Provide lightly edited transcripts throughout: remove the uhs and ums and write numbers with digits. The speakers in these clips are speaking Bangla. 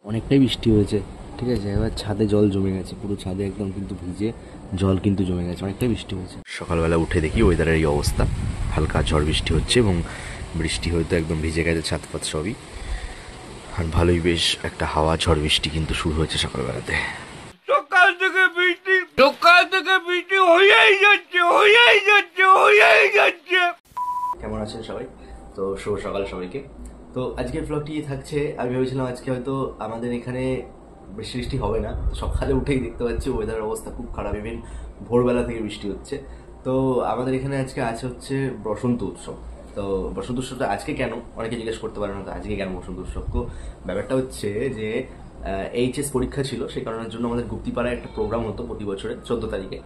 অনেকটাই বৃষ্টি হয়েছে, ঠিক আছে। এবার ছাদে জল জমে গেছে, পুরো ছাদে একদম কিন্তু ভিজে জল কিন্তু জমে গেছে, অনেকটাই বৃষ্টি হয়েছে। সকালবেলা উঠে দেখি ওয়েদারের এই অবস্থা, হালকা ঝড় বৃষ্টি হচ্ছে এবং বৃষ্টি হয়তো একদম ভিজে গেছে ছাদ পাত সবই। আর ভালোই বেশ একটা হাওয়া ঝড় বৃষ্টি কিন্তু শুরু হয়েছে সকালবেলাতে। সকাল থেকে বৃষ্টি হয়েই যাচ্ছে। কেমন আছেন সবাই? তো শুভ সকাল সবাইকে। তো আজকের ব্লগটি থাকছে, আমি ভেবেছিলাম আজকে হয়তো আমাদের এখানে বৃষ্টি বৃষ্টি হবে না। সকালে উঠেই দেখতে পাচ্ছি ওয়েদারের অবস্থা খুব খারাপ, ইভেন ভোরবেলা থেকে বৃষ্টি হচ্ছে। তো আমাদের এখানে আজকে আছে হচ্ছে বসন্ত উৎসব। তো বসন্ত উৎসবটা আজকে কেন, অনেকে জিজ্ঞেস করতে পারে না তো আজকে কেন বসন্ত উৎসব। তো ব্যাপারটা হচ্ছে যে এইচএস পরীক্ষা ছিল, সেই কারণের জন্য আমাদের গুপ্তিপাড়ায় একটা প্রোগ্রাম হতো প্রতি বছরে 14 তারিখে।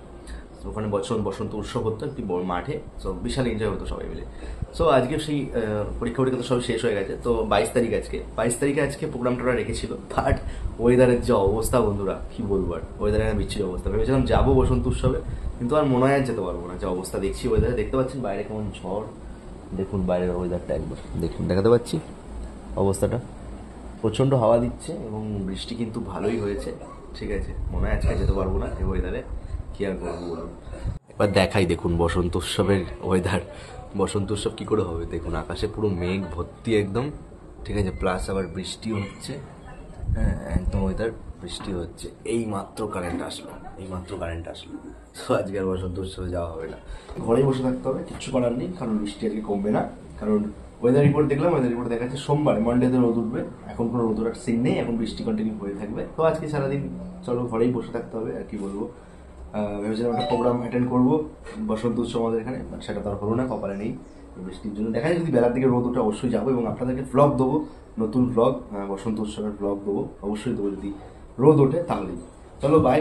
ওখানে বসন্ত উৎসব হতো একটি বড় মাঠে। সো বিশাল এনজয় হতো সবাই মিলে। সো আজকে সেই পরীক্ষা তো সব শেষ হয়ে গেছে। তো 22 তারিখ আজকে, 22 তারিখে আজকে প্রোগ্রামটা রেখেছিল। বাট ওয়েদারের যে অবস্থা বন্ধুরা, কি বলবো আর, ওয়েদারের বিচ্ছিরি অবস্থা। ভেবেছিলাম যাবো বসন্ত উৎসবে, কিন্তু আর মনে হয় আর যেতে পারবো না। যে অবস্থা দেখছি ওয়েদারে, দেখতে পাচ্ছেন বাইরে কেমন ঝড়, দেখুন বাইরের ওয়েদারটা একবার দেখুন, দেখাতে পাচ্ছি অবস্থাটা। প্রচণ্ড হাওয়া দিচ্ছে এবং বৃষ্টি কিন্তু ভালোই হয়েছে, ঠিক আছে। মনে হয় আজকে যেতে পারবো না এই ওয়েদারে, কি আর করবো বলুন। এবার দেখাই দেখুন বসন্ত উৎসবের ওয়েদার। বসন্ত উৎসব কি করে হবে দেখুন, আকাশে পুরো মেঘ ভর্তি একদম, ঠিক আছে। প্লাস আবার বৃষ্টি হচ্ছে, হ্যাঁ একদম ওয়েদার, বৃষ্টি হচ্ছে। এই মাত্র কারেন্ট আসলো, তো আজকে আর বসন্ত উৎসবে যাওয়া হবে না, ঘরেই বসে থাকতে হবে, কিচ্ছু করার নেই। কারণ বৃষ্টি আজকে কমবে না। কারণ ওয়েদার রিপোর্ট দেখলাম, ওয়েদার রিপোর্ট দেখা যাচ্ছে সোমবার মানডেতে রোদ উঠবে। এখন কোনো রোদ ওঠার সিন নেই, এখন বৃষ্টি কন্টিনিউ হয়ে থাকবে। তো আজকে সারাদিন চলো ঘরেই বসে থাকতে হবে, আর কি বলবো। ভেবেছিলাম একটা প্রোগ্রাম অ্যাটেন্ড করবো বসন্ত উৎসব আমাদের এখানে, সেটা তো আর হলো না, কপালে নেই বৃষ্টির জন্য। দেখা যায় যদি বেলার দিকে রোদ ওঠে অবশ্যই যাবো এবং আপনাদেরকে ভ্লগ দেবো, নতুন ভ্লগ, বসন্ত উৎসবের ভ্লগ দেবো, অবশ্যই দেবো যদি রোদ ওঠে তাহলেই। চলো বাই।